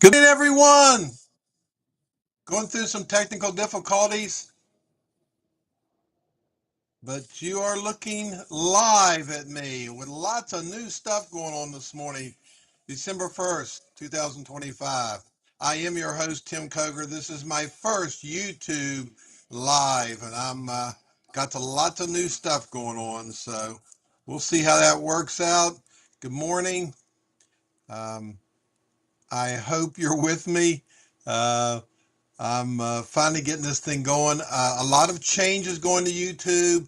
Good morning, everyone. Going through some technical difficulties, but you are looking live at me with lots of new stuff going on this morning, December 1st, 2025. I am your host, Tim Koger. This is my first YouTube live, and I'm got lots of new stuff going on, so we'll see how that works out. Good morning. Um, I hope you're with me. Uh, I'm finally getting this thing going. A lot of changes going to YouTube.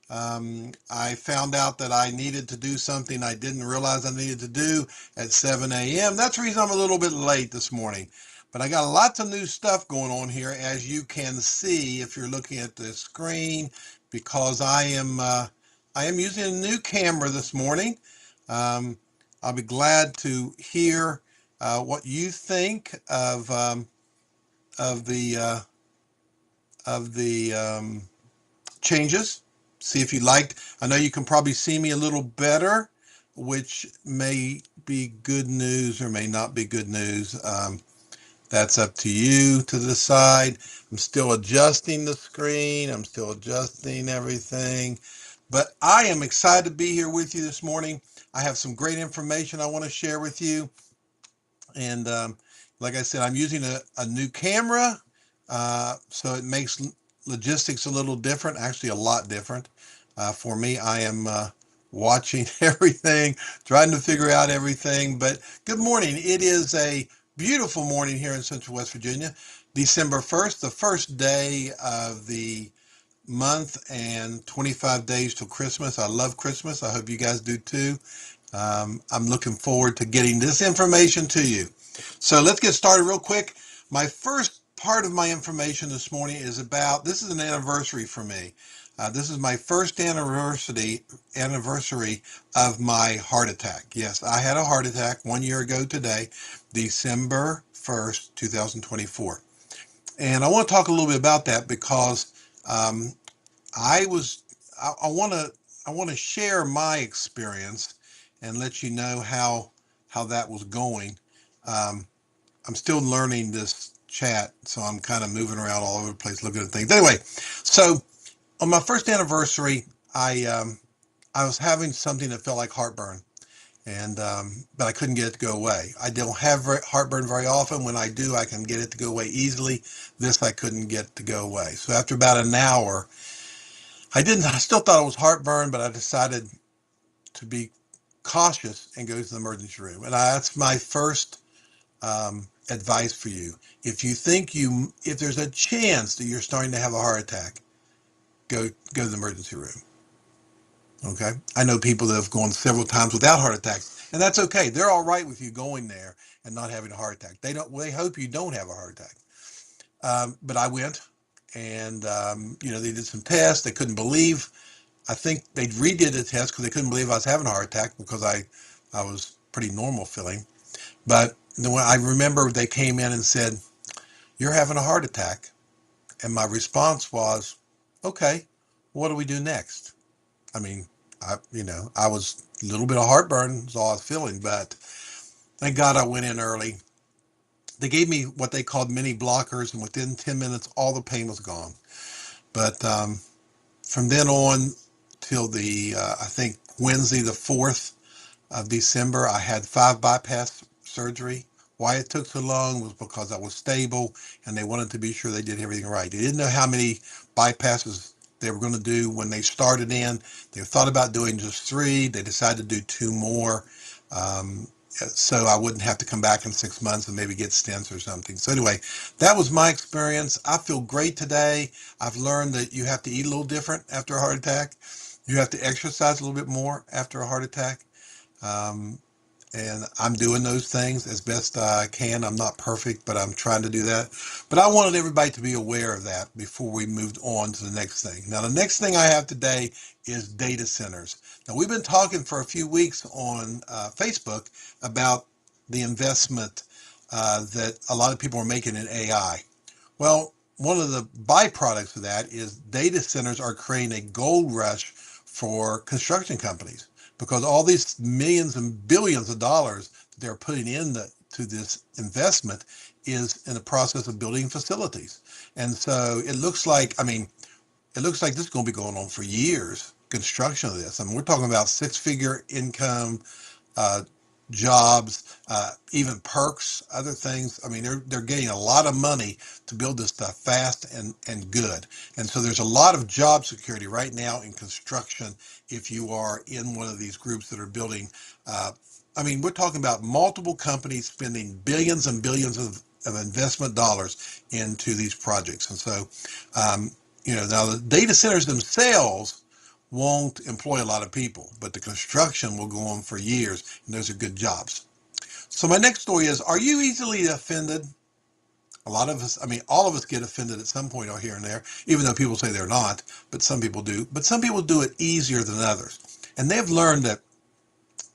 I found out that I needed to do something I didn't realize I needed to do at 7 a.m. That's the reason I'm a little bit late this morning. But I got lots of new stuff going on here, as you can see if you're looking at the screen, because I am using a new camera this morning. Um, I'll be glad to hear what you think of the uh, of the changes. See if you liked. I know you can probably see me a little better, which may be good news or may not be good news. That's up to you to decide. I'm still adjusting the screen. I'm still adjusting everything. But I am excited to be here with you this morning. I have some great information I want to share with you. And like I said, I'm using a new camera, so it makes logistics a little different, actually a lot different. For me, I am watching everything, trying to figure out everything. But good morning. It is a beautiful morning here in Central West Virginia, December 1st, the first day of the month and 25 days till Christmas. I love Christmas. I hope you guys do too. I'm looking forward to getting this information to you. So let's get started real quick. My first part of my information this morning is about, this is an anniversary for me. This is my first anniversary of my heart attack. Yes, I had a heart attack 1 year ago today, December 1st, 2024. And I want to talk a little bit about that because um, I was I want to share my experience and let you know how that was going. Um, I'm still learning this chat, so I'm kind of moving around all over the place looking at things. Anyway, so on my first anniversary, I was having something that felt like heartburn, and but I couldn't get it to go away. I don't have heartburn very often. When I do, I can get it to go away easily. This I couldn't get to go away. So after about an hour, I still thought it was heartburn, but I decided to be cautious and go to the emergency room. And that's my first advice for you. If there's a chance that you're starting to have a heart attack, go to the emergency room. Okay. I know people that have gone several times without heart attacks, and that's okay. They're all right with you going there and not having a heart attack. They hope you don't have a heart attack. But I went and, they did some tests. They couldn't believe I think they redid the test because they couldn't believe I was having a heart attack because I was pretty normal feeling. But when I remember they came in and said, "You're having a heart attack." And my response was, "Okay, what do we do next?" I mean, I was a little bit of heartburn is all I was feeling, but thank God I went in early. They gave me what they called mini blockers, and within 10 minutes, all the pain was gone. But from then on till I think Wednesday the 4th of December, I had 5 bypass surgery. Why it took so long was because I was stable and they wanted to be sure they did everything right. They didn't know how many bypasses they were going to do when they started in. They thought about doing just 3. They decided to do 2 more. So I wouldn't have to come back in 6 months and maybe get stents or something. So anyway, that was my experience. I feel great today. I've learned that you have to eat a little different after a heart attack. You have to exercise a little bit more after a heart attack. Um, and I'm doing those things as best I can. I'm not perfect, but I'm trying to do that. But I wanted everybody to be aware of that before we moved on to the next thing. Now, the next thing I have today is data centers. Now, we've been talking for a few weeks on Facebook about the investment that a lot of people are making in AI. Well, one of the byproducts of that is data centers are creating a gold rush for construction companies because all these millions and billions of dollars that they're putting in to this investment is in the process of building facilities. And so it looks like, I mean, it looks like this is going to be going on for years, construction of this. I mean, we're talking about six-figure income, uh, jobs, even perks, other things. I mean, they're getting a lot of money to build this stuff fast and good. And so there's a lot of job security right now in construction if you are in one of these groups that are building. I mean, we're talking about multiple companies spending billions and billions of investment dollars into these projects. And so, um, now the data centers themselves won't employ a lot of people, but the construction will go on for years, and those are good jobs. So my next story is, are you easily offended? A lot of us, I mean, all of us get offended at some point or here and there, even though people say they're not, but some people do. But some people do it easier than others. And they've learned that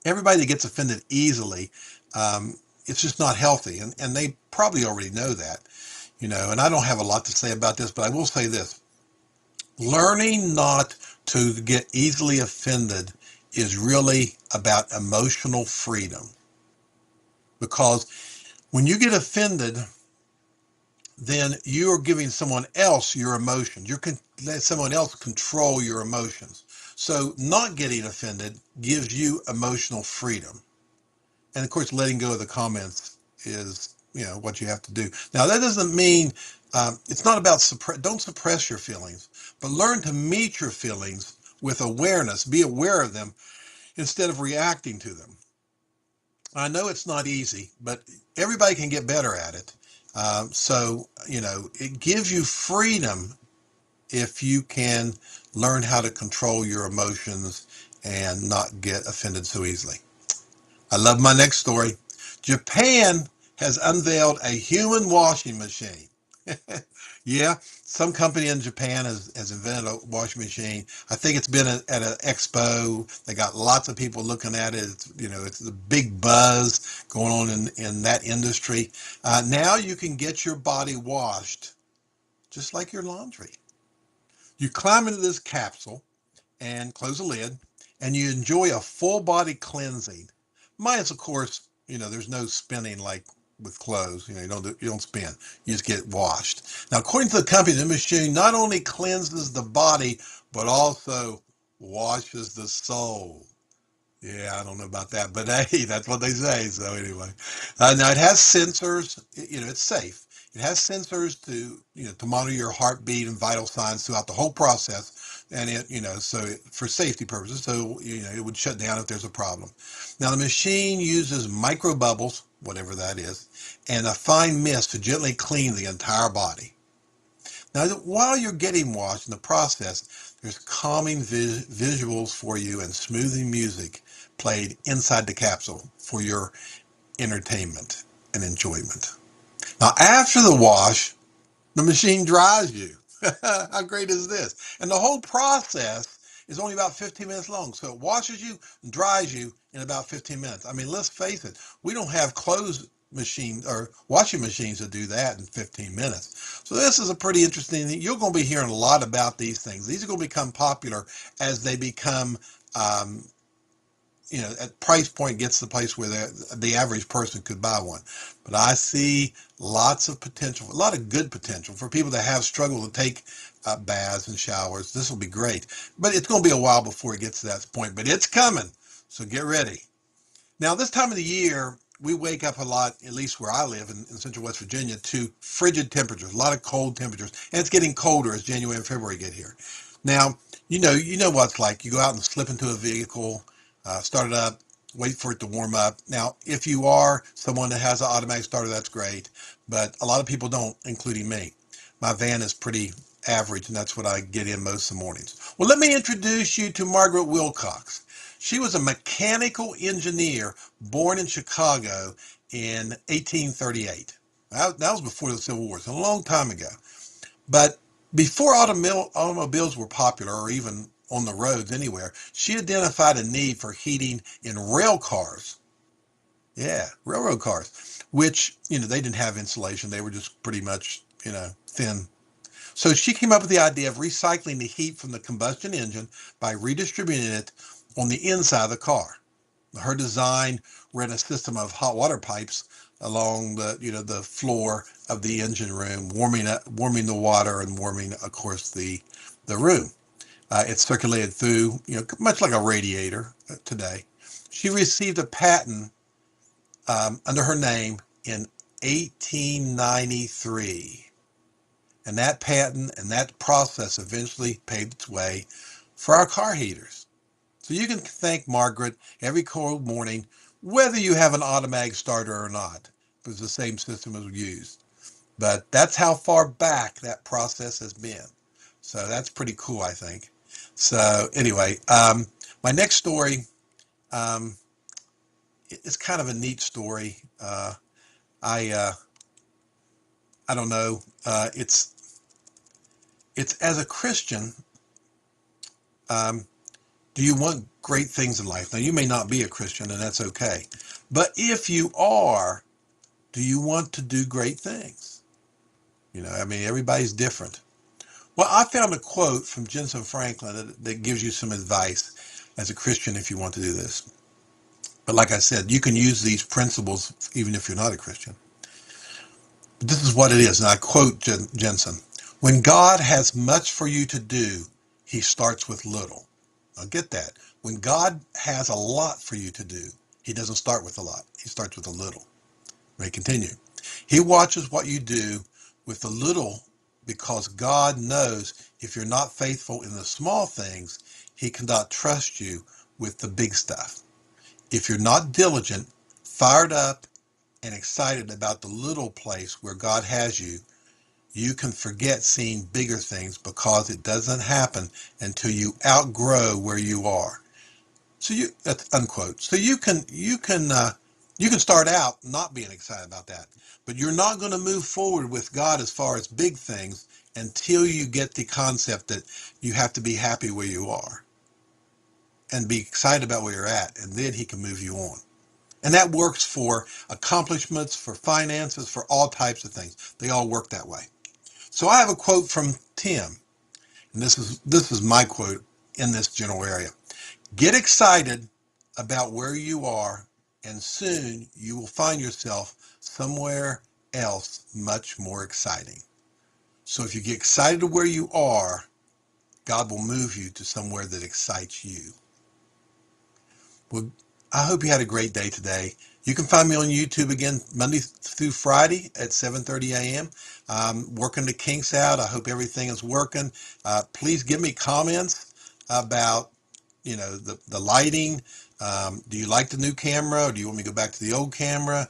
everybody that gets offended easily, it's just not healthy. And they probably already know that, and I don't have a lot to say about this, but I will say this. Learning not to get easily offended is really about emotional freedom. Because when you get offended, then you're giving someone else your emotions. You're letting someone else control your emotions. So not getting offended gives you emotional freedom. And of course, letting go of the comments is, what you have to do. Now, that doesn't mean it's not about don't suppress your feelings, but learn to meet your feelings with awareness. Be aware of them instead of reacting to them. I know it's not easy, but everybody can get better at it. It gives you freedom if you can learn how to control your emotions and not get offended so easily. I love my next story. Japan has unveiled a human washing machine. Yeah, some company in Japan has invented a washing machine. I think it's been at an expo. They got lots of people looking at it. It's a big buzz going on in that industry. Now you can get your body washed just like your laundry. You climb into this capsule and close the lid, and you enjoy a full body cleansing. Mine's, of course, there's no spinning like with clothes. You don't spin. You just get washed. Now, according to the company, the machine not only cleanses the body, but also washes the soul. Yeah, I don't know about that, but hey, that's what they say. So anyway, now it has sensors. It's safe. It has sensors to monitor your heartbeat and vital signs throughout the whole process, and for safety purposes. So it would shut down if there's a problem. Now the machine uses micro bubbles, whatever that is, and a fine mist to gently clean the entire body. Now, while you're getting washed in the process, there's calming visuals for you and smoothing music played inside the capsule for your entertainment and enjoyment. Now, after the wash, the machine dries you. How great is this? And the whole process is only about 15 minutes long. So it washes you and dries you in about 15 minutes. I mean, let's face it, we don't have clothes machine or washing machines to do that in 15 minutes. So this is a pretty interesting thing. You're going to be hearing a lot about these things. These are going to become popular as they become um, at price point gets to the place where the average person could buy one. But I see lots of potential, a lot of good potential for people that have struggled to take baths and showers. This will be great, but it's going to be a while before it gets to that point, but it's coming. So get ready. Now, this time of the year, we wake up a lot, at least where I live in central West Virginia, to frigid temperatures, a lot of cold temperatures, and it's getting colder as January and February get here. Now, you know what it's like. You go out and slip into a vehicle, start it up, wait for it to warm up. Now, if you are someone that has an automatic starter, that's great, but a lot of people don't, including me. My van is pretty average, and that's what I get in most of the mornings. Well, let me introduce you to Margaret Wilcox. She was a mechanical engineer born in Chicago in 1838. That was before the Civil War, so a long time ago. But before automobiles were popular or even on the roads anywhere, she identified a need for heating in rail cars. Yeah, railroad cars, which, they didn't have insulation. They were just pretty much, thin. So she came up with the idea of recycling the heat from the combustion engine by redistributing it on the inside of the car. Her design ran a system of hot water pipes along the floor of the engine room, warming the water and warming, of course, the room. It circulated through, much like a radiator today. She received a patent under her name in 1893. And that patent and that process eventually paved its way for our car heaters. So you can thank Margaret every cold morning, whether you have an automatic starter or not, because the same system is used. But that's how far back that process has been. So that's pretty cool, I think. So anyway, my next story, um, it's kind of a neat story. I I don't know. It's as a Christian. Um, do you want great things in life? Now you may not be a Christian, and that's okay. But if you are, do you want to do great things? I mean, everybody's different. Well, I found a quote from Jensen Franklin that gives you some advice as a Christian if you want to do this. But like I said, you can use these principles even if you're not a Christian. But this is what it is, and I quote Jensen. When God has much for you to do, he starts with little. Now get that. When God has a lot for you to do, he doesn't start with a lot. He starts with a little. May continue. He watches what you do with the little because God knows if you're not faithful in the small things, he cannot trust you with the big stuff. If you're not diligent, fired up, and excited about the little place where God has you, you can forget seeing bigger things because it doesn't happen until you outgrow where you are. So that's unquote. So you can start out not being excited about that, but you're not going to move forward with God as far as big things until you get the concept that you have to be happy where you are and be excited about where you're at, and then he can move you on. And that works for accomplishments, for finances, for all types of things. They all work that way. So I have a quote from Tim, and this is my quote in this general area. Get excited about where you are, and soon you will find yourself somewhere else much more exciting. So if you get excited where you are, God will move you to somewhere that excites you. Well, I hope you had a great day today. You can find me on YouTube again Monday through Friday at 7:30 a.m. Working the kinks out. I hope everything is working. Please give me comments about the lighting. Do you like the new camera, or do you want me to go back to the old camera?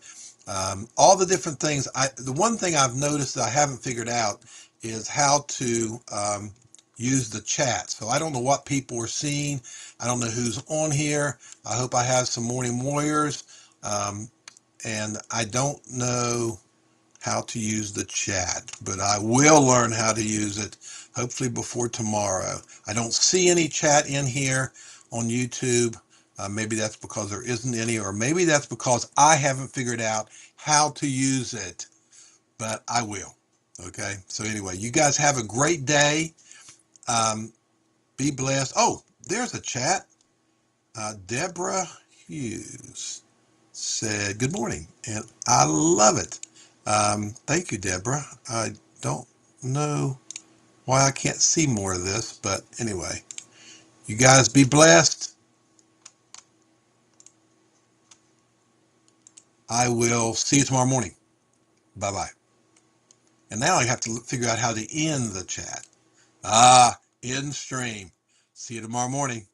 All the different things. The one thing I've noticed that I haven't figured out is how to use the chat. So I don't know what people are seeing. I don't know who's on here. I hope I have some morning warriors. And I don't know how to use the chat, but I will learn how to use it hopefully before tomorrow. I don't see any chat in here on YouTube. Maybe that's because there isn't any, or maybe that's because I haven't figured out how to use it, but I will. Okay. So anyway, you guys have a great day. Be blessed. Oh, there's a chat. Deborah Hughes said, good morning, and I love it. Thank you, Deborah. I don't know why I can't see more of this, but anyway, you guys be blessed. I will see you tomorrow morning. Bye-bye. And now I have to figure out how to end the chat. End stream. See you tomorrow morning.